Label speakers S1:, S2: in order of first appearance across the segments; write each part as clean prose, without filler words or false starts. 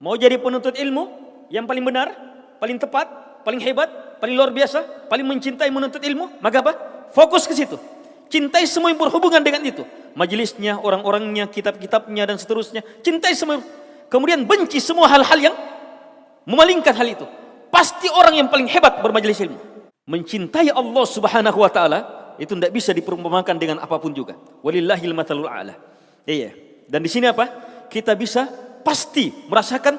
S1: Mau jadi penuntut ilmu yang paling benar, paling tepat, paling hebat, paling luar biasa, paling mencintai menuntut ilmu, maka apa? Fokus ke situ. Cintai semua yang berhubungan dengan itu. Majelisnya, orang-orangnya, kitab-kitabnya dan seterusnya. Cintai semua. Kemudian benci semua hal-hal yang memalingkan hal itu. Pasti orang yang paling hebat bermajelis ilmu. Mencintai Allah Subhanahu wa taala itu tidak bisa diperumpamakan dengan apapun juga. Walillahil matsalul a'la. Iya. Dan di sini apa? Kita bisa pasti merasakan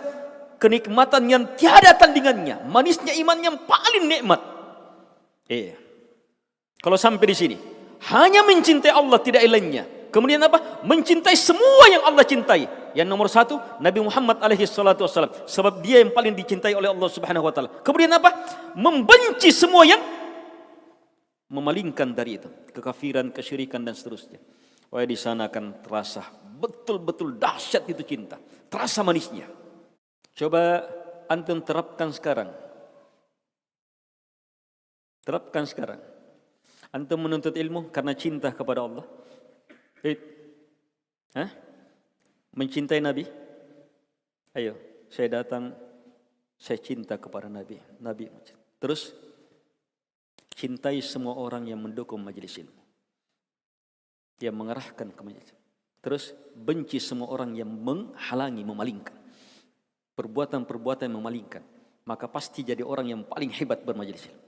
S1: kenikmatan yang tiada tandingannya, manisnya iman yang paling nikmat. Iya. Kalau sampai di sini, hanya mencintai Allah tidak lainnya. Kemudian apa? Mencintai semua yang Allah cintai. Yang nomor satu, Nabi Muhammad alaihi salatu wassalam. Sebab dia yang paling dicintai oleh Allah Subhanahu wa taala. Kemudian apa? Membenci semua yang memalingkan dari itu, kekafiran, kesyirikan dan seterusnya. Wah, di sana akan terasa betul-betul dahsyat itu cinta, terasa manisnya. Coba antum terapkan sekarang. Terapkan sekarang. Antum menuntut ilmu karena cinta kepada Allah. Mencintai Nabi. Ayo, saya datang, saya cinta kepada Nabi. Terus cintai semua orang yang mendukung majelis ilmu, yang mengarahkan ke majelis. Terus benci semua orang yang menghalangi, memalingkan, perbuatan-perbuatan yang memalingkan. Maka pasti jadi orang yang paling hebat bermajelis ilmu.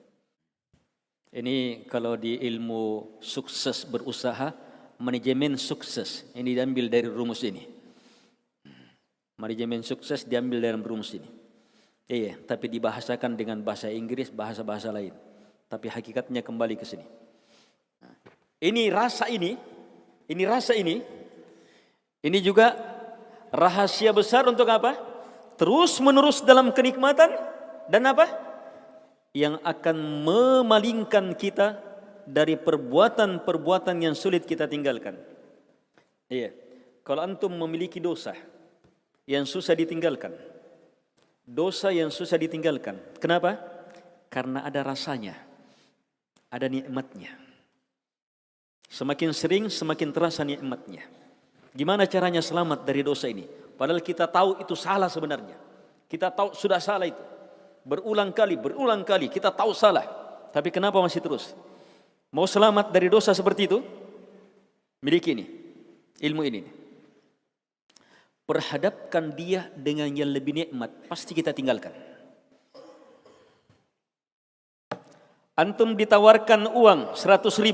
S1: Ini kalau di ilmu sukses berusaha, manajemen sukses, ini diambil dari rumus ini. Manajemen sukses diambil dalam rumus ini. Iya, tapi dibahasakan dengan bahasa Inggris, bahasa-bahasa lain. Tapi hakikatnya kembali ke sini. Ini rasa ini juga rahasia besar untuk apa? Terus menerus dalam kenikmatan dan apa? Yang akan memalingkan kita dari perbuatan-perbuatan yang sulit kita tinggalkan. Iya. Kalau antum memiliki dosa yang susah ditinggalkan. Dosa yang susah ditinggalkan. Kenapa? Karena ada rasanya. Ada nikmatnya. Semakin sering semakin terasa nikmatnya. Gimana caranya selamat dari dosa ini? Padahal kita tahu itu salah sebenarnya. Kita tahu sudah salah itu. Berulang kali kita tahu salah. Tapi kenapa masih terus? Mau selamat dari dosa seperti itu? Miliki ini. Ilmu ini. Perhadapkan dia dengan yang lebih nikmat, pasti kita tinggalkan. Antum ditawarkan uang 100.000.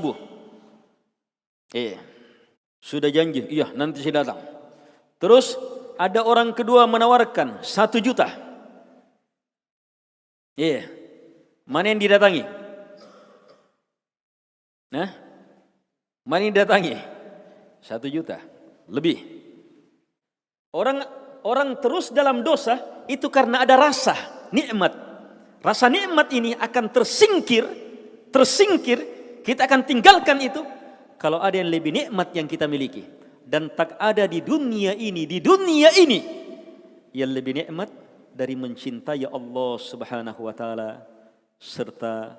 S1: Sudah janji, iya nanti saya datang. Terus ada orang kedua menawarkan 1 juta. Mana yang didatangi? Mana yang didatangi? 1 juta lebih. Orang terus dalam dosa itu karena ada rasa nikmat. Rasa nikmat ini akan tersingkir, kita akan tinggalkan itu kalau ada yang lebih nikmat yang kita miliki. Dan tak ada di dunia ini yang lebih nikmat dari mencintai Allah Subhanahu wa taala serta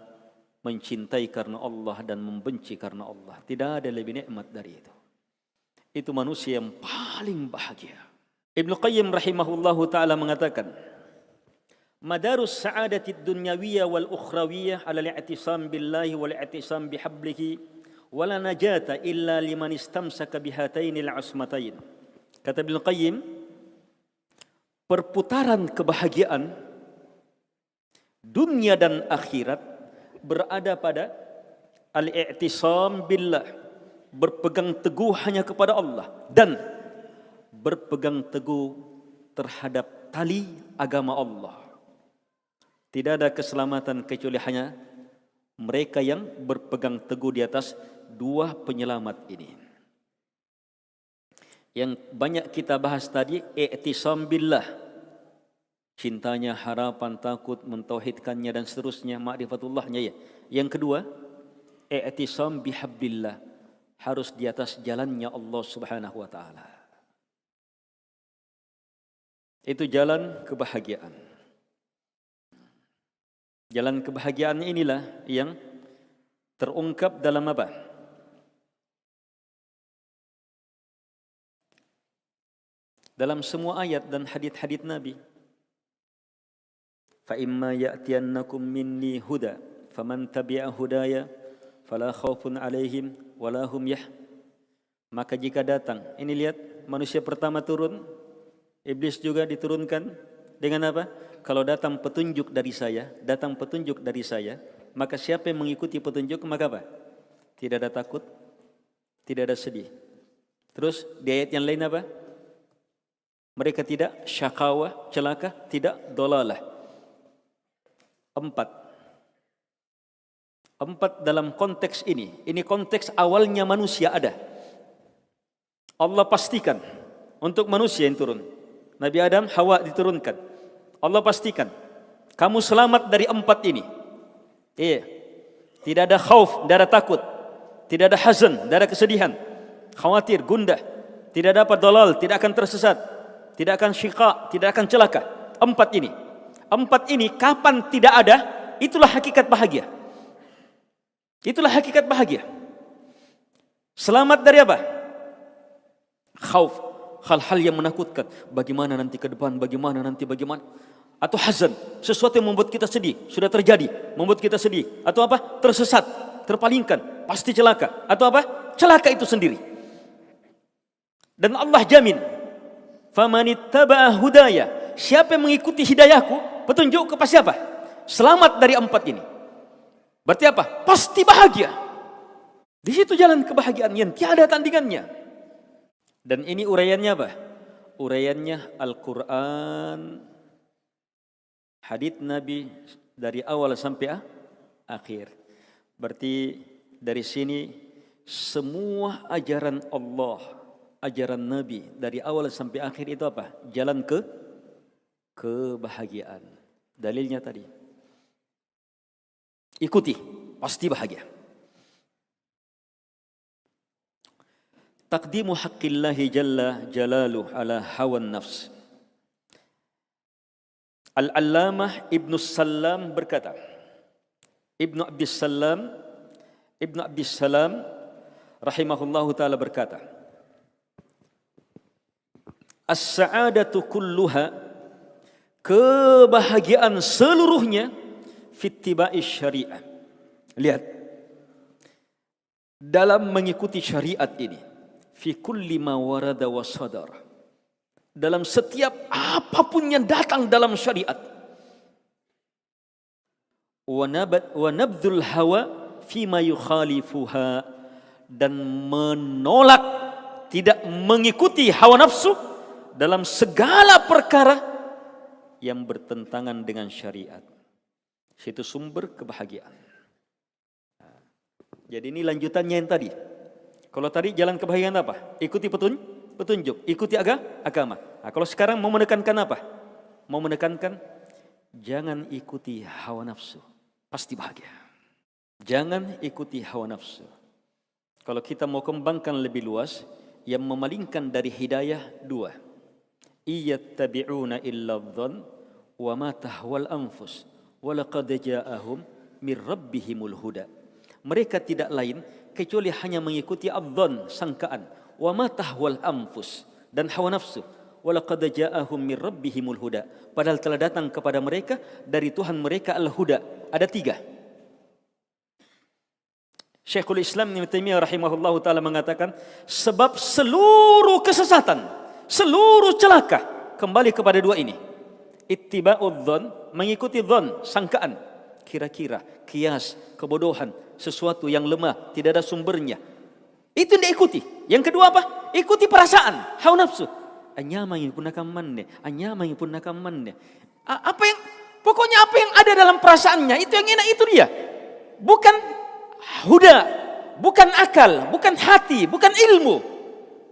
S1: mencintai karena Allah dan membenci karena Allah. Tidak ada lebih nikmat dari itu. Itu manusia yang paling bahagia. Ibnu Qayyim rahimahullahu ta'ala mengatakan, Madarus sa'adatid dunyawiyah wal ukhrawiyah ala li'atisam billahi wal i'tisam bihablihi wala najata illa liman istamsaka bihatainil asmatain. Kata Ibnu Qayyim, perputaran kebahagiaan dunia dan akhirat berada pada al-i'tisam billah, berpegang teguh hanya kepada Allah dan berpegang teguh terhadap tali agama Allah. Tidak ada keselamatan kecuali hanya mereka yang berpegang teguh di atas dua penyelamat ini. Yang banyak kita bahas tadi, i'tisam billah, cintanya, harapan, takut, mentauhidkannya dan seterusnya, ma'rifatullahnya ya. Yang kedua, i'tisam bihabbillah, harus di atas jalannya Allah Subhanahu wa taala. Itu jalan kebahagiaan. Jalan kebahagiaan inilah yang terungkap dalam apa? Dalam semua ayat dan hadits-hadits Nabi. Fa imma ya'tiyannakum minni huda faman tabi'a hudaya fala khaufun 'alaihim wala hum Maka jika datang, ini lihat manusia pertama turun, iblis juga diturunkan dengan apa? Kalau datang petunjuk dari saya, maka siapa yang mengikuti petunjuk maka apa? Tidak ada takut, tidak ada sedih. Terus di ayat yang lain apa? Mereka tidak syakawa, celaka, tidak dolalah. 4 dalam konteks ini konteks awalnya manusia ada. Allah pastikan untuk manusia yang turun. Nabi Adam, Hawa diturunkan. Allah pastikan kamu selamat dari 4 ini. Iya. Tidak ada khauf, tidak ada takut. Tidak ada hazan, tidak ada kesedihan. Khawatir, gundah. Tidak ada apa dalal, tidak akan tersesat. Tidak akan syiqa, tidak akan celaka. 4 ini. 4 ini kapan tidak ada, itulah hakikat bahagia. Itulah hakikat bahagia. Selamat dari apa? Khauf, hal-hal yang menakutkan. Bagaimana nanti ke depan, bagaimana. Atau hazan, sesuatu yang membuat kita sedih, sudah terjadi, membuat kita sedih. Atau apa? Tersesat, terpalingkan, pasti celaka. Atau apa? Celaka itu sendiri. Dan Allah jamin, famanittaba'a hudaya, siapa yang mengikuti hidayahku, petunjuk kepada siapa? Selamat dari 4 ini. Berarti apa? Pasti bahagia. Di situ jalan kebahagiaan yang tiada tandingannya. Dan ini uraiannya apa? Uraiannya Al-Quran, hadits Nabi dari awal sampai akhir. Berarti dari sini semua ajaran Allah, ajaran Nabi dari awal sampai akhir itu apa? Jalan ke kebahagiaan. Dalilnya tadi. Ikuti, pasti bahagia. Taqdimu haqqillahi jalla jalaluh ala hawan nafs. Al-Allamah Ibnu Salam berkata, Ibnu Abdissalam rahimahullahu ta'ala berkata, As-sa'adatu kulluha, kebahagiaan seluruhnya, fittiba'i syariah. Lihat, dalam mengikuti syariat ini, fi kulli ma warada wa sadara, dalam setiap apapun yang datang dalam syariat. Wa nabdhul hawa fi ma yukhalifuha, dan menolak, tidak mengikuti hawa nafsu dalam segala perkara yang bertentangan dengan syariat. Situ sumber kebahagiaan. Jadi ini lanjutannya yang tadi. Kalau tadi jalan kebahagiaan apa? Ikuti petunjuk, ikuti agama. Nah, kalau sekarang mau menekankan apa? Mau menekankan jangan ikuti hawa nafsu, pasti bahagia. Jangan ikuti hawa nafsu. Kalau kita mau kembangkan lebih luas, yang memalingkan dari hidayah 2. Iyattabi'una illa dhann wa ma tahwal anfus wa laqad ja'ahum mir rabbihimul huda. Mereka tidak lain kecuali hanya mengikuti adzan, sangkaan, wa ma tahwal anfus, dan hawa nafsu, wa laqad ja'ahum mir rabbihimul huda, padahal telah datang kepada mereka dari Tuhan mereka al-huda. Ada 3. Syekhul Islam Ibnu Taimiyah rahimahullahu taala mengatakan, sebab seluruh kesesatan, seluruh celaka kembali kepada 2 ini. Ittiba'udz dzan, mengikuti dzan, sangkaan, kira-kira, kias, kebodohan, sesuatu yang lemah, tidak ada sumbernya. Itu yang diikuti. Yang kedua apa? Ikuti perasaan, hawa nafsu. Pokoknya apa yang ada dalam perasaannya, itu yang enak, itu dia. Bukan huda, bukan akal, bukan hati, bukan ilmu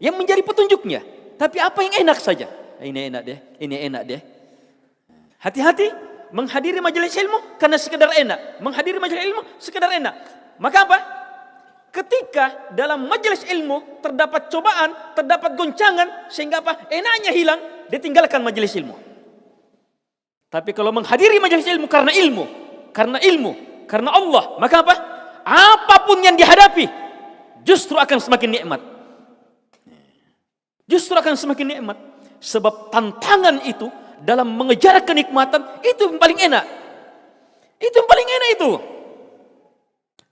S1: yang menjadi petunjuknya. Tapi apa yang enak saja. Ini enak deh. Hati-hati menghadiri majelis ilmu karena sekedar enak. Menghadiri majelis ilmu sekedar enak. Maka apa? Ketika dalam majelis ilmu terdapat cobaan, terdapat goncangan, sehingga apa? Enaknya hilang, ditinggalkan majelis ilmu. Tapi kalau menghadiri majelis ilmu, karena Allah, maka apa? Apapun yang dihadapi, justru akan semakin nikmat. Justru akan semakin nikmat. Sebab tantangan itu dalam mengejar kenikmatan, itu yang paling enak. Itu yang paling enak itu.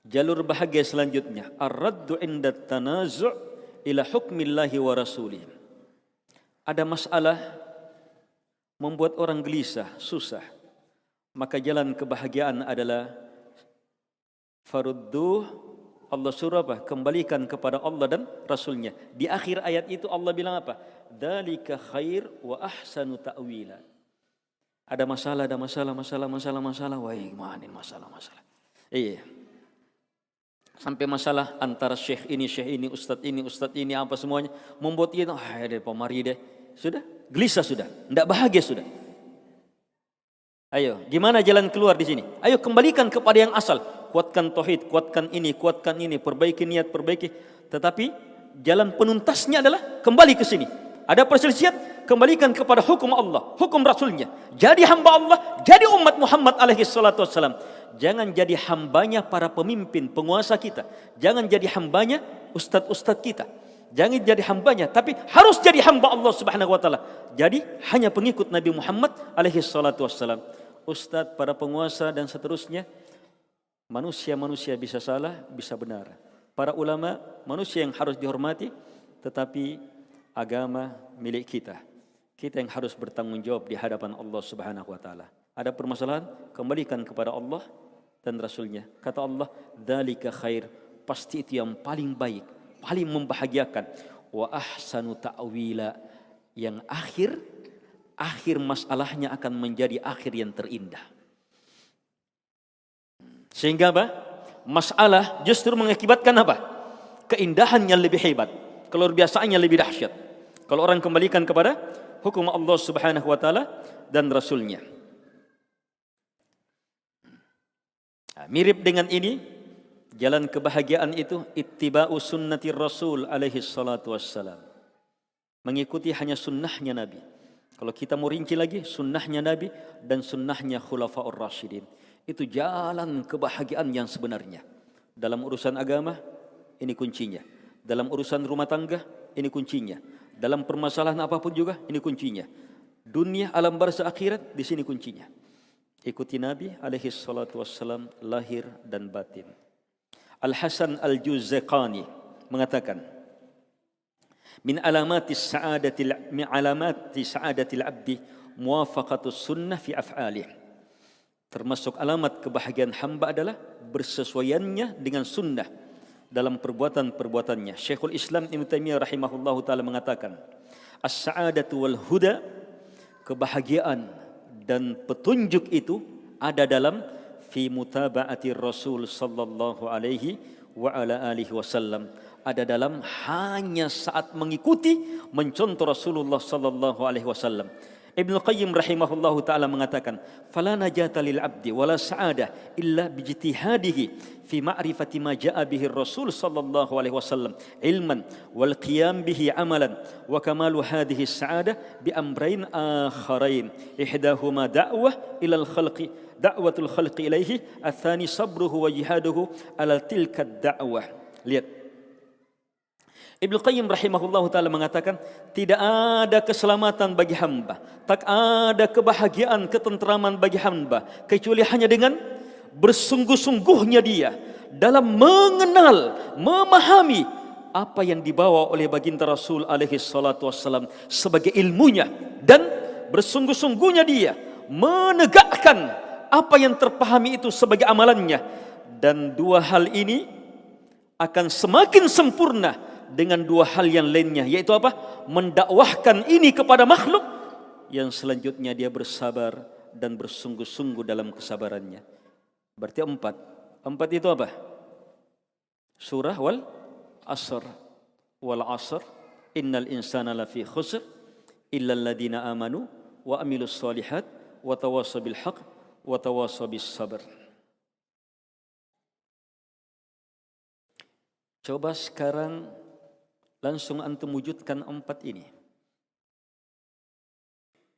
S1: Jalur bahagia selanjutnya, ar-raddu 'inda tanazu' ila hukmillahi wa rasulih. Ada masalah membuat orang gelisah, susah. Maka jalan kebahagiaan adalah farudduh, Allah suruh apa? Kembalikan kepada Allah dan Rasulnya. Di akhir ayat itu Allah bilang apa? Dzalika khair wa ahsanu ta'wila. Ada masalah. Wah, gimana ini masalah. Iya. Sampai masalah antara syekh ini, ustadz ini, apa semuanya. Membuat kita, deh pemari deh. Sudah, gelisah sudah. Tidak bahagia sudah. Ayo, gimana jalan keluar di sini? Ayo kembalikan kepada yang asal. Kuatkan tauhid, kuatkan ini, perbaiki niat, perbaiki. Tetapi jalan penuntasnya adalah kembali ke sini. Ada perselisihan, kembalikan kepada hukum Allah, hukum Rasulnya. Jadi hamba Allah, jadi umat Muhammad alaihi salatu wassalam. Jangan jadi hambanya para pemimpin, penguasa kita. Jangan jadi hambanya ustadz-ustadz kita. Jangan jadi hambanya, tapi harus jadi hamba Allah subhanahu wa ta'ala. Jadi hanya pengikut Nabi Muhammad alaihi salatu wassalam. Ustadz, para penguasa dan seterusnya, manusia bisa salah, bisa benar. Para ulama, manusia yang harus dihormati, tetapi agama milik kita. Kita yang harus bertanggung jawab di hadapan Allah subhanahu wa ta'ala. Ada permasalahan, kembalikan kepada Allah dan Rasulnya. Kata Allah, dzalika khair, pasti itu yang paling baik, paling membahagiakan. Wa ahsanu ta'wila, yang akhir masalahnya akan menjadi akhir yang terindah. Sehingga apa? Masalah justru mengakibatkan apa? Keindahan yang lebih hebat, keluarbiasaannya lebih dahsyat. Kalau orang kembalikan kepada hukum Allah subhanahu wa ta'ala dan Rasulnya. Mirip dengan ini, jalan kebahagiaan itu ittiba'u sunnati Rasul alaihi salatu wassalam. Mengikuti hanya sunnahnya Nabi. Kalau kita mau rinci lagi, sunnahnya Nabi dan sunnahnya Khulafaur Rasyidin. Itu jalan kebahagiaan yang sebenarnya. Dalam urusan agama, ini kuncinya. Dalam urusan rumah tangga, ini kuncinya. Dalam permasalahan apapun juga, ini kuncinya. Dunia, alam barzah, akhirat, di sini kuncinya. Ikuti Nabi alaihi salatu wassalam lahir dan batin. Al-Hasan Al-Juzaqani mengatakan, min alamati sa'adatil abdi muwafaqatus sunnah fi af'alih. Termasuk alamat kebahagiaan hamba adalah bersesuaiannya dengan sunnah dalam perbuatan-perbuatannya. Syekhul Islam Ibnu Taimiyah rahimahullahu taala mengatakan, as-sa'adatu wal huda, kebahagiaan dan petunjuk itu ada dalam fi mutaba'ati Rasul sallallahu alaihi wa ala alihi wasallam. Ada dalam hanya saat mengikuti, mencontoh Rasulullah sallallahu alaihi wasallam. Ibnu Qayyim rahimahullahu taala mengatakan, fala najata lil abdi wala sa'adah illa bijtihadihi fi ma'rifati ma jaa bihi Rasul sallallahu alaihi wasallam ilman wal qiyam bihi amalan wa kamalu hadhihi as-sa'adah bi amrayn akharain ihdahuma da'wah ila al-khalqi da'watul khalqi ilaihi atsani sabruhu wa jihaduhu ala tilka ad-da'wah. Lihat, Ibnu Qayyim rahimahullahu ta'ala mengatakan, tidak ada keselamatan bagi hamba, tak ada kebahagiaan, ketentraman bagi hamba, kecuali hanya dengan bersungguh-sungguhnya dia dalam mengenal, memahami apa yang dibawa oleh baginda Rasul alaihi salatu wassalam sebagai ilmunya, dan bersungguh-sungguhnya dia menegakkan apa yang terpahami itu sebagai amalannya. Dan dua hal ini akan semakin sempurna dengan dua hal yang lainnya, yaitu apa? Mendakwahkan ini kepada makhluk, yang selanjutnya dia bersabar dan bersungguh-sungguh dalam kesabarannya. Berarti empat itu apa? Surah wal asr, innal insana lafi khusr illa alladhina amanu wa amilus solihat wa tawassaw bil haqq wa tawassaw bis sabr. Coba sekarang langsung antum wujudkan empat ini.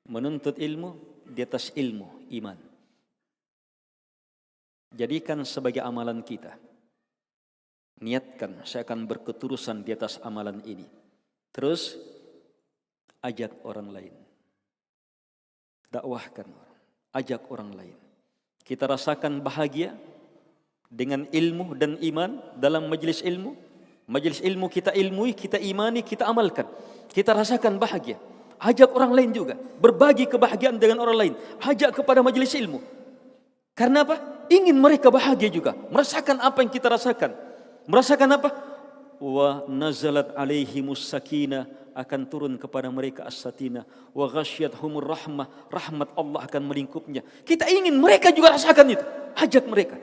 S1: Menuntut ilmu di atas ilmu, iman. Jadikan sebagai amalan kita. Niatkan, saya akan berketerusan di atas amalan ini. Terus ajak orang lain. dakwahkan, ajak orang lain. Kita rasakan bahagia dengan ilmu dan iman dalam majelis ilmu. Majelis ilmu kita ilmui, kita imani, kita amalkan. Kita rasakan bahagia. Ajak orang lain juga, berbagi kebahagiaan dengan orang lain. Ajak kepada majelis ilmu. Karena apa? Ingin mereka bahagia juga, merasakan apa yang kita rasakan. Merasakan apa? Wa nazalat alaihimus sakinah, akan turun kepada mereka as-sakinah, wa ghasyiyatuhumur rahmah, rahmat Allah akan melingkupnya. Kita ingin mereka juga rasakan itu. Ajak mereka.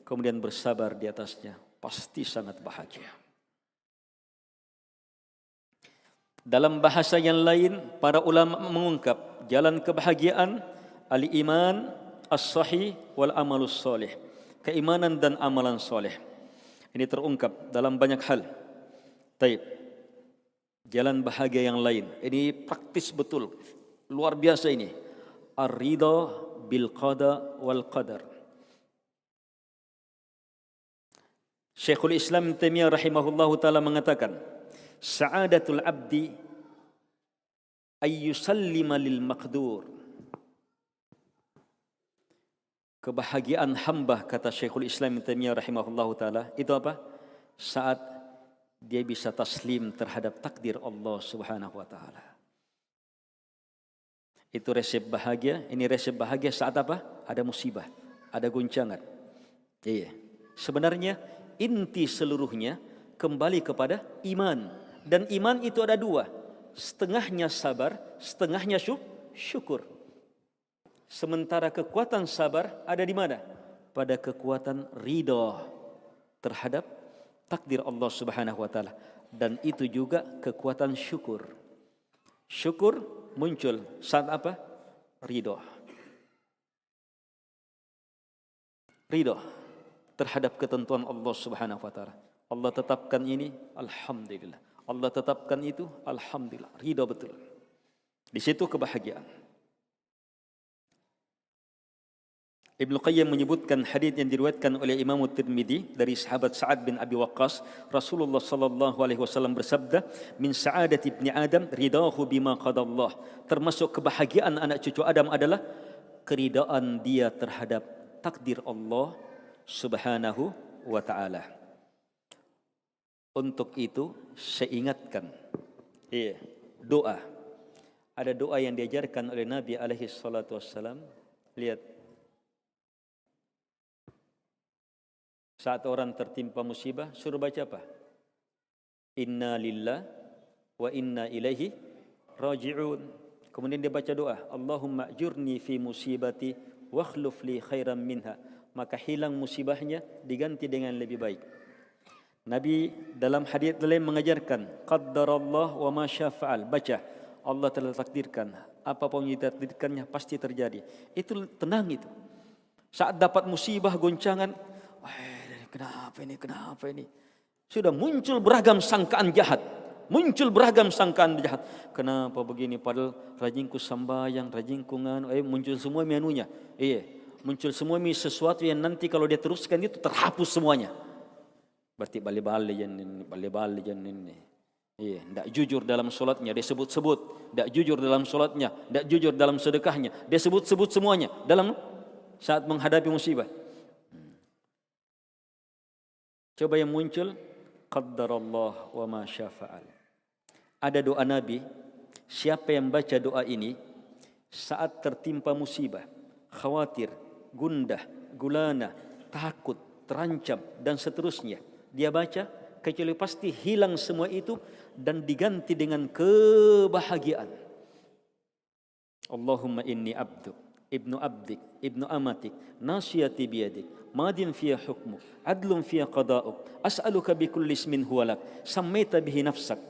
S1: Kemudian bersabar di atasnya, pasti sangat bahagia. Dalam bahasa yang lain, para ulama mengungkap jalan kebahagiaan al-iman as-sahih wal amalus soleh. Keimanan dan amalan soleh. Ini terungkap dalam banyak hal. Taib. Jalan bahagia yang lain. Ini praktis betul. Luar biasa ini. Ar-ridha bil qada wal qadar. Syekhul Islam Taimiyah rahimahullahu taala mengatakan, sa'adatul abdi ayyusallima lil maqdur. Kebahagiaan hamba, kata Syekhul Islam Taimiyah rahimahullahu taala, itu apa? Saat dia bisa taslim terhadap takdir Allah Subhanahu wa taala. Itu resep bahagia. Ini resep bahagia saat apa? Ada musibah, ada guncangan. Iya. Sebenarnya inti seluruhnya kembali kepada iman. Dan iman itu ada dua. Setengahnya sabar, setengahnya syukur. Sementara kekuatan sabar ada di mana? Pada kekuatan ridha terhadap takdir Allah Subhanahu wa taala, dan itu juga kekuatan syukur. Syukur muncul saat apa? Ridha. Ridha terhadap ketentuan Allah Subhanahu wa taala. Allah tetapkan ini, alhamdulillah. Allah tetapkan itu, alhamdulillah. Ridha betul. Di situ kebahagiaan. Ibnu Qayyim menyebutkan hadis yang diriwayatkan oleh Imam Tirmidzi dari sahabat Sa'ad bin Abi Waqqas, Rasulullah sallallahu alaihi wasallam bersabda, min sa'adati ibni Adam ridahu bima qadallah. Termasuk kebahagiaan anak cucu Adam adalah keridaan dia terhadap takdir Allah Subhanahu wa taala. Untuk itu saya ingatkan, doa. Ada doa yang diajarkan oleh Nabi alaihi salatu wassalam. Lihat, saat orang tertimpa musibah, suruh baca apa? Inna lillah wa inna ilaihi raji'un. Kemudian dia baca doa, Allahumma ajurni fi musibati wa akhluf li khairan minha. Maka hilang musibahnya, diganti dengan lebih baik. Nabi dalam hadis lain mengajarkan, qaddarallah wa ma syafa'al. Baca, Allah telah takdirkan, apapun yang ditakdirkannya pasti terjadi. Itu tenang itu. Saat dapat musibah, goncangan, Kenapa ini? Sudah muncul beragam sangkaan jahat. Kenapa begini? Padahal rajinku sambayang, rajinku nganu. Muncul semua menunya. Muncul semua sesuatu yang nanti kalau dia teruskan itu terhapus semuanya. Berarti bali-bali ini. Tidak jujur dalam solatnya, dia sebut-sebut. Tidak jujur dalam solatnya, tidak jujur dalam sedekahnya. Dia sebut-sebut semuanya dalam saat menghadapi musibah. Coba yang muncul, qaddarallah wa ma syafa'al. Ada doa Nabi, siapa yang baca doa ini saat tertimpa musibah, khawatir, gundah, gulana, takut, terancam dan seterusnya, dia baca, kecuali pasti hilang semua itu dan diganti dengan kebahagiaan. Allahumma inni abduk, ibnu abdik, ibnu amatik, nasiyati biyadik, madin fiya hukmu, adlun fiya qada'uk, as'aluka bikulli ismin huwa lak, sammaita bihi nafsak,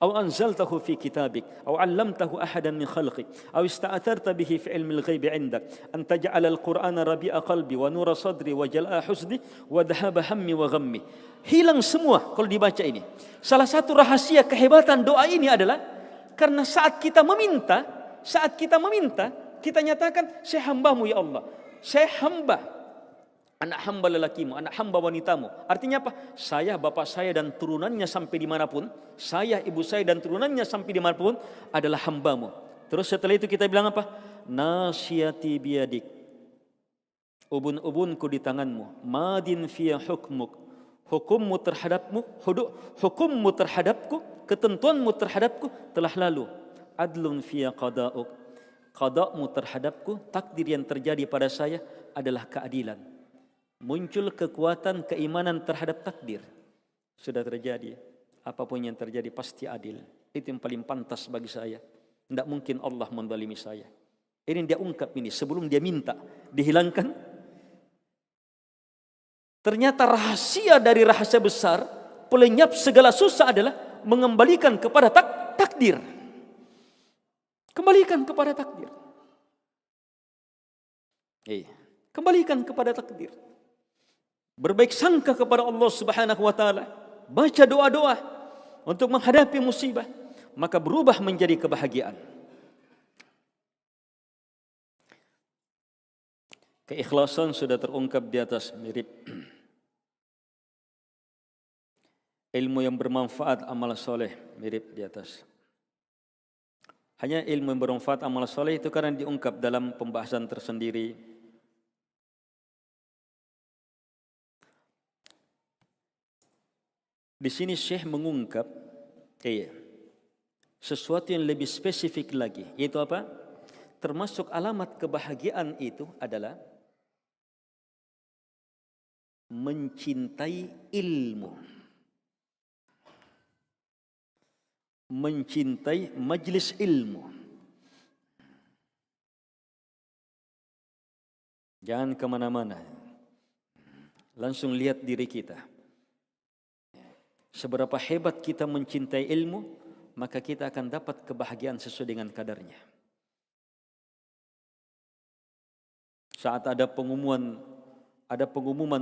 S1: أو أنزلته في كتابك أو علمته أحدا من خلقك أو استأثرت به في علم الغيب عندك أن تجعل القرآن ربيع قلبي ونور صدري وجلاء حزني وذهاب همي وغمي. Hilang semua kalau dibaca ini. Salah satu rahasia kehebatan doa ini adalah karena saat kita meminta, kita nyatakan, saya hambamu ya Allah, saya hamba, anak hamba lelakimu, anak hamba wanitamu. Artinya apa? Saya, bapak saya dan turunannya sampai dimanapun, saya, ibu saya dan turunannya sampai dimanapun adalah hambamu. Terus setelah itu kita bilang apa? Nasyati biyadik. Ubun-ubunku di tanganmu. Madin fiya hukmuk. Hukummu terhadapku, ketentuanmu terhadapku telah lalu. Adlun fiya qada'uk. Qada'mu terhadapku, takdir yang terjadi pada saya adalah keadilan. Muncul kekuatan keimanan terhadap takdir. Sudah terjadi. Apapun yang terjadi pasti adil. Itu yang paling pantas bagi saya. Tidak mungkin Allah menzalimi saya. Ini dia ungkap ini sebelum dia minta dihilangkan. Ternyata rahasia dari rahasia besar, pelenyap segala susah adalah mengembalikan kepada takdir. Kembalikan kepada takdir. Kembalikan kepada takdir. Berbaik sangka kepada Allah Subhanahu wa taala. Baca doa-doa untuk menghadapi musibah, maka berubah menjadi kebahagiaan. Keikhlasan sudah terungkap di atas, mirip. Ilmu yang bermanfaat, amal soleh, mirip di atas. Hanya ilmu yang bermanfaat, amal soleh itu karena diungkap dalam pembahasan tersendiri. Di sini Syekh mengungkap sesuatu yang lebih spesifik lagi, yaitu apa? Termasuk alamat kebahagiaan itu adalah mencintai ilmu, mencintai majlis ilmu. Jangan kemana-mana, langsung lihat diri kita. Seberapa hebat kita mencintai ilmu, maka kita akan dapat kebahagiaan sesuai dengan kadarnya. Saat ada pengumuman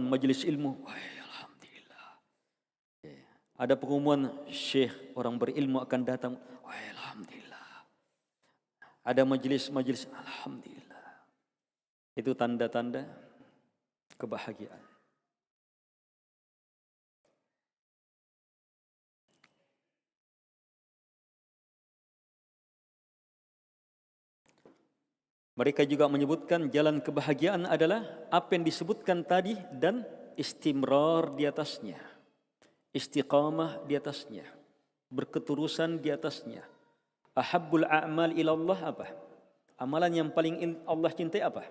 S1: majelis ilmu, alhamdulillah. Ada pengumuman syekh orang berilmu akan datang, alhamdulillah. Ada majelis, alhamdulillah. Itu tanda-tanda kebahagiaan. Mereka juga menyebutkan jalan kebahagiaan adalah apa yang disebutkan tadi dan istimrar di atasnya, istiqamah di atasnya, berketerusan di atasnya. Ahabbul a'mal ilallah apa? Amalan yang paling Allah cintai apa?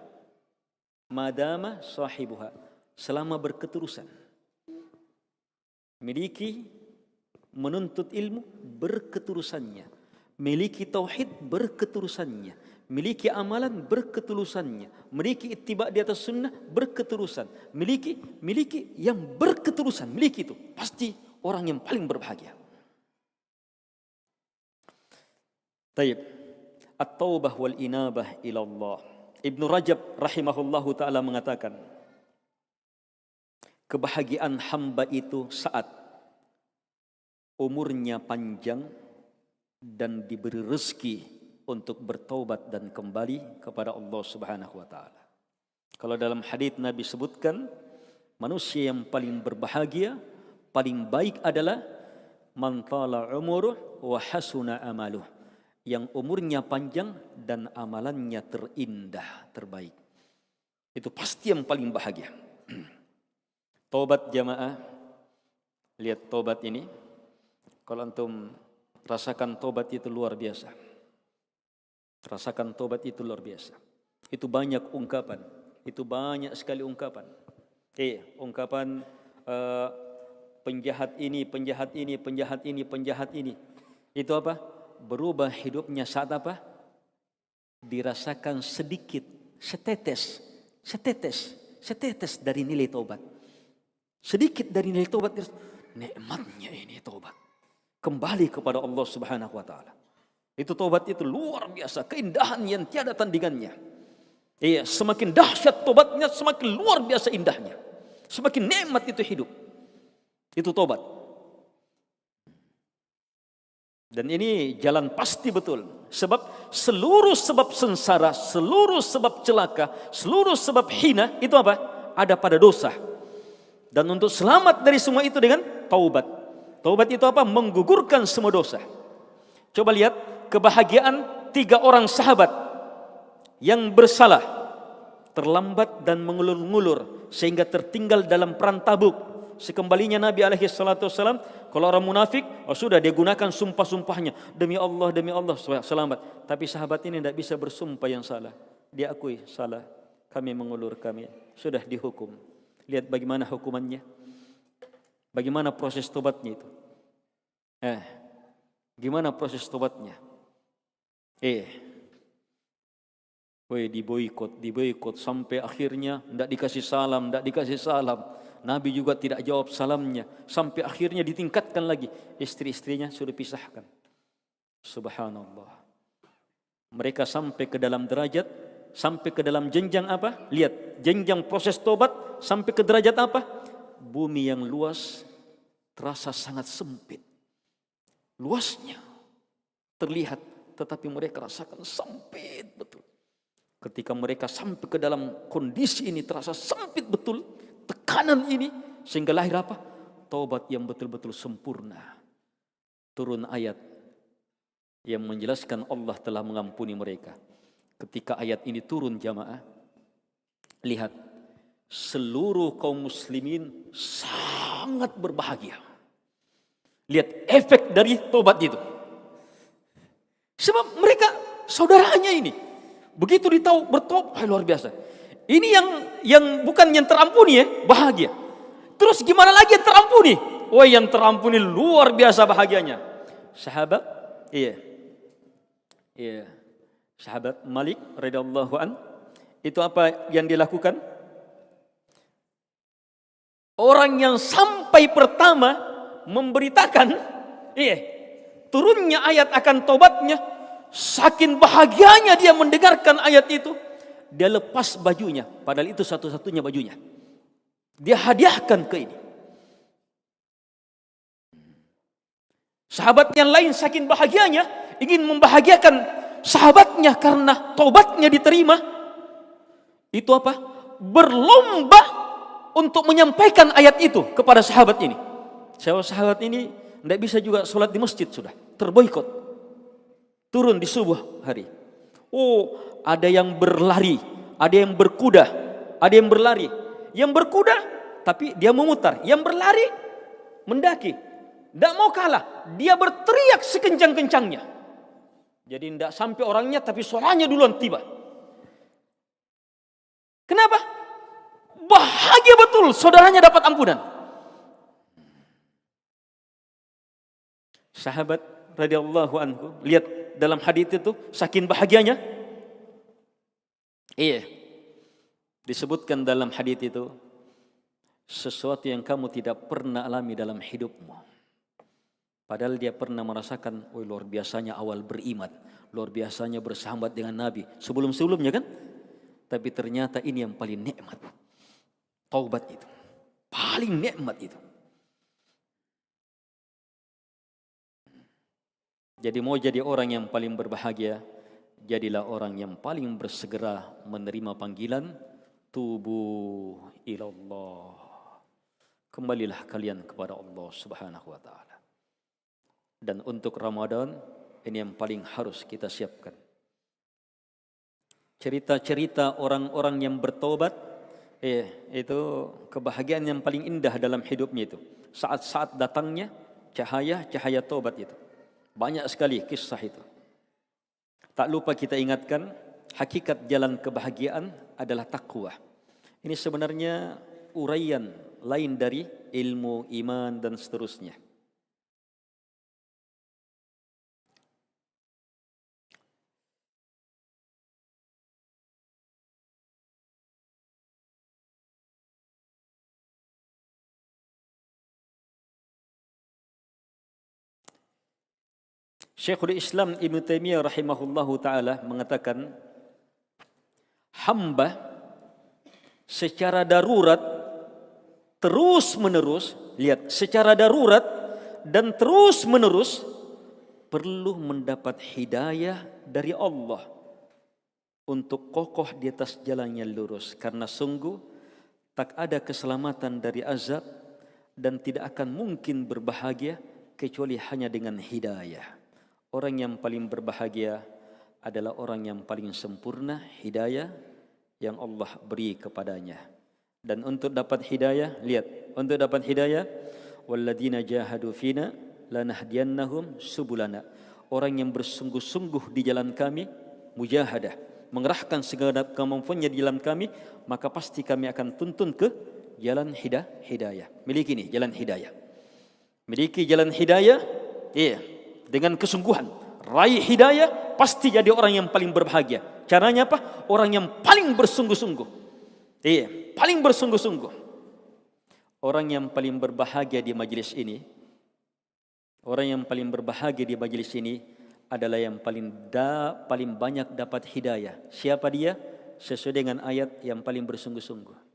S1: Madama sahibuha, selama berketerusan. Miliki menuntut ilmu berketerusannya, miliki tauhid berketerusannya. Miliki amalan berketerusannya, miliki ittiba di atas sunnah berketerusan, miliki yang berketerusan, miliki itu pasti orang yang paling berbahagia. Taib, at-taubah wal inabah ila Allah. Ibnu Rajab rahimahullahu taala mengatakan, kebahagiaan hamba itu saat umurnya panjang dan diberi rezeki untuk bertaubat dan kembali kepada Allah Subhanahu wa taala. Kalau dalam hadis Nabi sebutkan, manusia yang paling berbahagia, paling baik adalah man tala umuruh wa hasuna amaluh, yang umurnya panjang dan amalannya terindah, terbaik. Itu pasti yang paling bahagia. Taubat jamaah, lihat taubat ini. Kalau antum rasakan taubat itu luar biasa. Rasakan tobat itu luar biasa. Itu banyak ungkapan. Itu banyak sekali ungkapan. Ungkapan penjahat ini, penjahat ini, penjahat ini, penjahat ini. Itu apa? Berubah hidupnya saat apa? Dirasakan sedikit, setetes dari nilai tobat. Sedikit dari nilai tobat. Nikmatnya ini tobat. Kembali kepada Allah Subhanahu wa taala. Itu tobat itu luar biasa, keindahan yang tiada tandingannya. Semakin dahsyat tobatnya, semakin luar biasa indahnya. Semakin nikmat itu hidup. Itu tobat. Dan ini jalan pasti betul. Sebab seluruh sebab sengsara, seluruh sebab celaka, seluruh sebab hina, itu apa? Ada pada dosa. Dan untuk selamat dari semua itu dengan taubat. Taubat itu apa? Menggugurkan semua dosa. Coba lihat kebahagiaan 3 orang sahabat. yang bersalah terlambat dan mengulur-ngulur sehingga tertinggal dalam perang Tabuk. Sekembalinya Nabi alaihi salatu wasallam, kalau orang munafik, sudah dia gunakan sumpah-sumpahnya, demi Allah selamat. Tapi sahabat ini tidak bisa bersumpah yang salah. Dia akui salah, kami mengulur, kami sudah dihukum. Lihat bagaimana hukumannya, bagaimana proses tobatnya itu. Gimana proses tobatnya? Diboikot sampai akhirnya tidak dikasih salam. Nabi juga tidak jawab salamnya. Sampai akhirnya ditingkatkan lagi. Istri-istrinya sudah pisahkan. Subhanallah. Mereka sampai ke dalam derajat, sampai ke dalam jenjang apa? Lihat, jenjang proses tobat sampai ke derajat apa? Bumi yang luas terasa sangat sempit. Luasnya terlihat, tetapi mereka rasakan sempit betul. Ketika mereka sampai ke dalam kondisi ini terasa sempit betul, tekanan ini, sehingga lahir apa? Taubat yang betul-betul sempurna. Turun ayat yang menjelaskan Allah telah mengampuni mereka. Ketika ayat ini turun jamaah, lihat, seluruh kaum muslimin sangat berbahagia. Lihat efek dari tobat itu. Sebab mereka saudaranya ini begitu ditahu bertobat, luar biasa. Ini yang bukan yang terampuni bahagia. Terus gimana lagi yang terampuni? Yang terampuni luar biasa bahagianya. Sahabat, sahabat Malik radhiyallahu an, itu apa yang dilakukan? Orang yang sampai pertama memberitakan turunnya ayat akan tobatnya, saking bahagianya dia mendengarkan ayat itu, dia lepas bajunya, padahal itu satu-satunya bajunya. Dia hadiahkan ke ini. Sahabat yang lain saking bahagianya ingin membahagiakan sahabatnya karena tobatnya diterima. Itu apa? Berlomba untuk menyampaikan ayat itu kepada sahabat ini. Sahabat ini tidak bisa juga sholat di masjid, sudah terboikot. Turun di subuh hari. Ada yang berlari, ada yang berkuda, ada yang berlari. Yang berkuda tapi dia memutar, yang berlari mendaki. Tidak mau kalah, dia berteriak sekencang-kencangnya. Jadi tidak sampai orangnya, tapi suaranya duluan tiba. Kenapa? Bahagia betul, saudaranya dapat ampunan. Sahabat radhiyallahu anhu, lihat dalam hadis itu saking bahagianya. Disebutkan dalam hadis itu sesuatu yang kamu tidak pernah alami dalam hidupmu. Padahal dia pernah merasakan, luar biasanya awal beriman, luar biasanya bersahabat dengan Nabi sebelum-sebelumnya kan. Tapi ternyata ini yang paling nikmat. Taubat itu paling nikmat itu. Jadi mau jadi orang yang paling berbahagia, jadilah orang yang paling bersegera menerima panggilan tubu ilallah. Kembalilah kalian kepada Allah Subhanahu wa taala. Dan untuk Ramadan ini yang paling harus kita siapkan. Cerita-cerita orang-orang yang bertobat, itu kebahagiaan yang paling indah dalam hidupnya itu. Saat-saat datangnya cahaya tobat itu. Banyak sekali kisah itu. Tak lupa kita ingatkan, hakikat jalan kebahagiaan adalah takwa. Ini sebenarnya uraian lain dari ilmu, iman, dan seterusnya. Syekhul Islam Ibn Taimiyah rahimahullahu ta'ala mengatakan, hamba secara darurat terus menerus, lihat, secara darurat dan terus menerus perlu mendapat hidayah dari Allah untuk kokoh di atas jalan yang lurus. Karena sungguh tak ada keselamatan dari azab dan tidak akan mungkin berbahagia kecuali hanya dengan hidayah. Orang yang paling berbahagia adalah orang yang paling sempurna hidayah yang Allah beri kepadanya. Dan untuk dapat hidayah, lihat, untuk dapat hidayah, walladzina jahadu fina lanahdiyannahum subulana. Orang yang bersungguh-sungguh di jalan kami, mujahadah, mengerahkan segenap kemampuannya di jalan kami, maka pasti kami akan tuntun ke jalan hidayah. Miliki nih jalan hidayah. Miliki jalan hidayah, iya, dengan kesungguhan. Raih hidayah, pasti jadi orang yang paling berbahagia. Caranya apa? Orang yang paling bersungguh-sungguh. Iya, paling bersungguh-sungguh. Orang yang paling berbahagia di majelis ini, orang yang paling berbahagia di majelis ini adalah yang paling banyak dapat hidayah. Siapa dia? Sesuai dengan ayat, yang paling bersungguh-sungguh.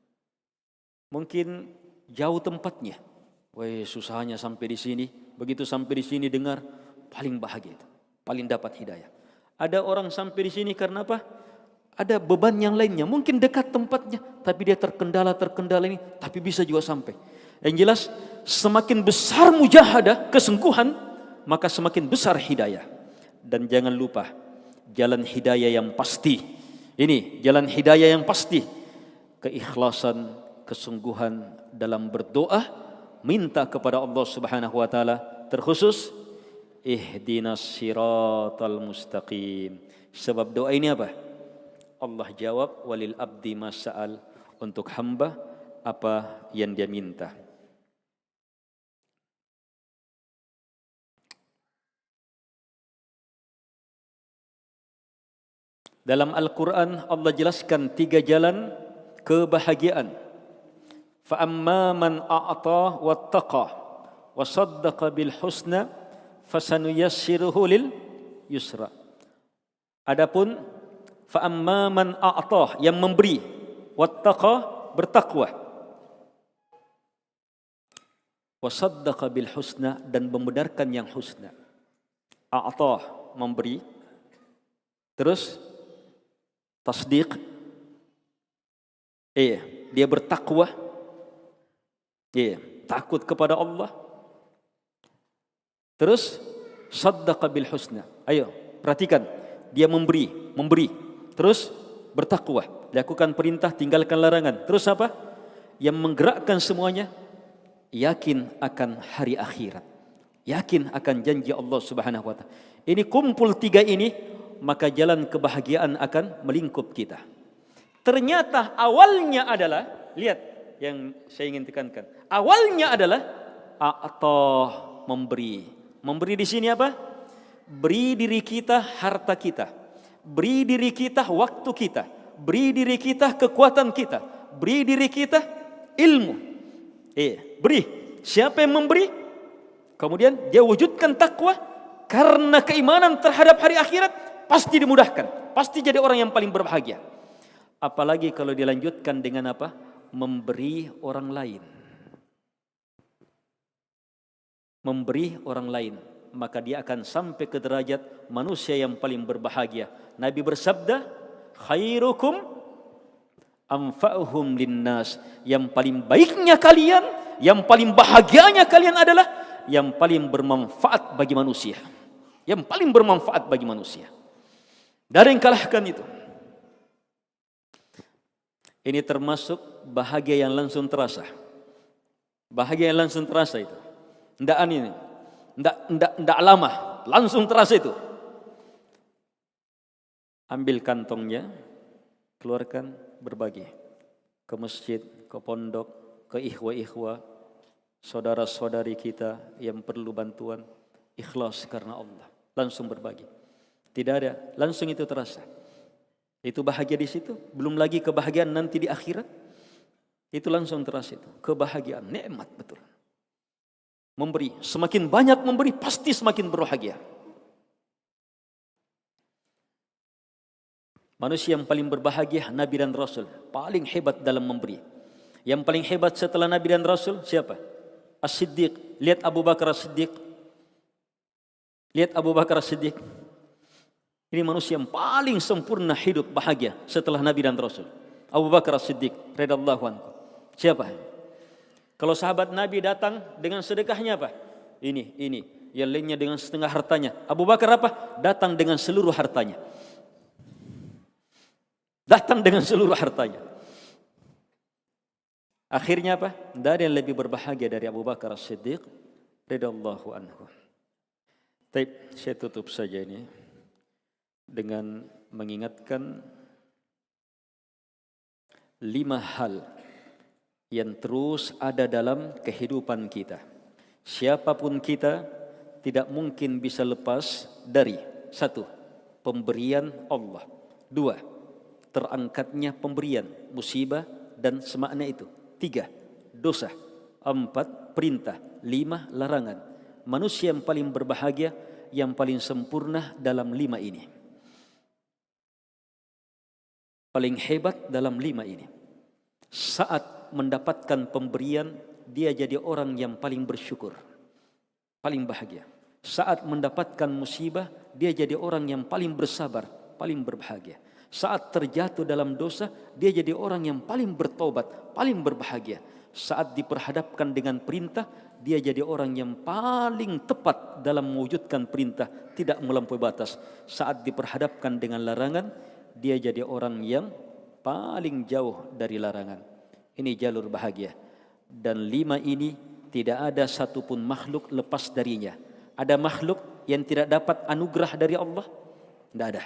S1: Mungkin jauh tempatnya. Wah, susahnya sampai di sini. Begitu sampai di sini dengar, paling bahagia itu, paling dapat hidayah. Ada orang sampai di sini karena apa? Ada beban yang lainnya. Mungkin dekat tempatnya, tapi dia terkendala ini, tapi bisa juga sampai. Yang jelas, semakin besar mujahadah, kesungguhan, maka semakin besar hidayah. Dan jangan lupa, jalan hidayah yang pasti. Ini jalan hidayah yang pasti. Keikhlasan, kesungguhan dalam berdoa, minta kepada Allah Subhanahu wa taala, terkhusus ihdinas siratal mustaqim. Sebab doa ini apa? Allah jawab, walil abdi mas'al, untuk hamba apa yang dia minta. Dalam Al-Quran Allah jelaskan 3 jalan kebahagiaan. Fa amma man a'ta wattaqa wa saddaqa bil husna fasanuyassiruhu lil yusra. Adapun fa amma man a'ta, yang memberi, wattaqa, bertakwa, wa saddaqa bil husna, dan membenarkan yang husna. A'ta, memberi, terus tasdiq, dia bertakwa, takut kepada Allah. Terus saddaqa bil husna. Ayo, perhatikan, dia memberi, terus bertakwa, lakukan perintah, tinggalkan larangan. Terus apa? Yang menggerakkan semuanya, yakin akan hari akhirat, yakin akan janji Allah Subhanahu wa taala. Ini kumpul 3 ini, maka jalan kebahagiaan akan melingkup kita. Ternyata awalnya adalah, lihat yang saya ingin tekankan. Awalnya adalah a'tah, memberi. Memberi di sini apa? Beri diri kita harta kita, beri diri kita waktu kita, beri diri kita kekuatan kita, beri diri kita ilmu. Beri. Siapa yang memberi? Kemudian dia wujudkan takwa, karena keimanan terhadap hari akhirat, pasti dimudahkan, pasti jadi orang yang paling berbahagia. Apalagi kalau dilanjutkan dengan apa? Memberi orang lain. Memberi orang lain, maka dia akan sampai ke derajat manusia yang paling berbahagia. Nabi bersabda, khairukum anfa'uhum linnas. Yang paling baiknya kalian, yang paling bahagianya kalian adalah yang paling bermanfaat bagi manusia. Yang paling bermanfaat bagi manusia. Dari yang kalahkan itu. Ini termasuk bahagia yang langsung terasa. Bahagia yang langsung terasa itu. Ndak lama, langsung terasa itu. Ambil kantongnya, keluarkan, berbagi. Ke masjid, ke pondok, ke ikhwa-ikhwa, saudara-saudari kita yang perlu bantuan. Ikhlas karena Allah, langsung berbagi. Tidak ada, langsung itu terasa. Itu bahagia di situ. Belum lagi kebahagiaan nanti di akhirat. Itu langsung terasa itu. Kebahagiaan, nikmat betul. Memberi, semakin banyak memberi pasti semakin berbahagia. Manusia yang paling berbahagia Nabi dan Rasul, paling hebat dalam memberi. Yang paling hebat setelah Nabi dan Rasul siapa? As-Siddiq. Lihat Abu Bakar As-Siddiq. Lihat Abu Bakar As-Siddiq. Ini manusia yang paling sempurna hidup bahagia setelah Nabi dan Rasul. Abu Bakar As-Siddiq radhiyallahu anhu. Siapa? Kalau sahabat Nabi datang dengan sedekahnya apa? Ini. Yang lainnya dengan setengah hartanya. Abu Bakar apa? Datang dengan seluruh hartanya. Datang dengan seluruh hartanya. Akhirnya apa? Tidak ada yang lebih berbahagia dari Abu Bakar As-Siddiq radhiyallahu anhu. Baik, saya tutup saja ini dengan mengingatkan 5 hal yang terus ada dalam kehidupan kita. Siapapun kita tidak mungkin bisa lepas dari 1. Pemberian Allah. 2. Terangkatnya pemberian, musibah dan semakna itu. 3. Dosa. 4. Perintah. 5. Larangan. Manusia yang paling berbahagia, yang paling sempurna dalam 5 ini. Paling hebat dalam 5 ini. Saat mendapatkan pemberian, dia jadi orang yang paling bersyukur, paling bahagia. Saat mendapatkan musibah, dia jadi orang yang paling bersabar, paling berbahagia. Saat terjatuh dalam dosa, dia jadi orang yang paling bertobat, paling berbahagia. Saat diperhadapkan dengan perintah, dia jadi orang yang paling tepat dalam mewujudkan perintah, tidak melampaui batas. Saat diperhadapkan dengan larangan, dia jadi orang yang paling jauh dari larangan. Ini jalur bahagia. Dan 5 ini tidak ada satupun makhluk lepas darinya. Ada makhluk yang tidak dapat anugerah dari Allah? Tidak ada.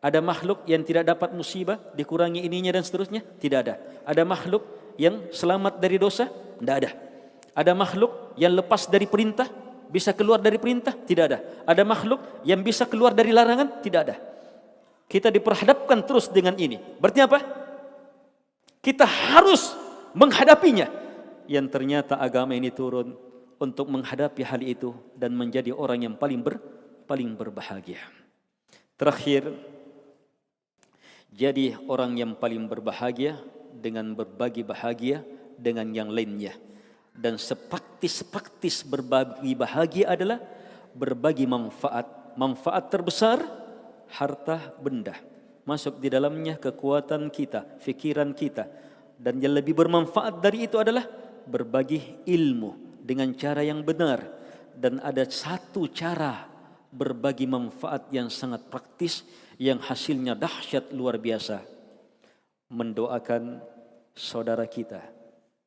S1: Ada makhluk yang tidak dapat musibah, dikurangi ininya dan seterusnya? Tidak ada. Ada makhluk yang selamat dari dosa? Tidak ada. Ada makhluk yang lepas dari perintah, bisa keluar dari perintah? Tidak ada. Ada makhluk yang bisa keluar dari larangan? Tidak ada. Kita diperhadapkan terus dengan ini. Berarti apa? Kita harus menghadapinya. Yang ternyata agama ini turun untuk menghadapi hal itu dan menjadi orang yang paling berbahagia. Terakhir, jadi orang yang paling berbahagia dengan berbagi bahagia dengan yang lainnya. Dan sepraktis berbagi bahagia adalah berbagi manfaat. Manfaat terbesar, harta benda. Masuk di dalamnya kekuatan kita, fikiran kita. Dan yang lebih bermanfaat dari itu adalah berbagi ilmu dengan cara yang benar. Dan ada satu cara berbagi manfaat yang sangat praktis, yang hasilnya dahsyat luar biasa. Mendoakan saudara kita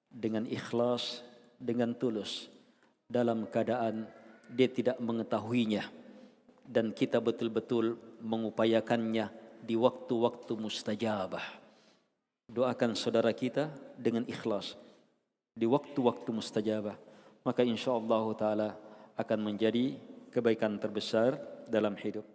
S1: dengan ikhlas, dengan tulus, dalam keadaan dia tidak mengetahuinya, dan kita betul-betul mengupayakannya di waktu-waktu mustajabah. Doakan saudara kita dengan ikhlas di waktu-waktu mustajabah, maka insyaallah ta'ala akan menjadi kebaikan terbesar dalam hidup.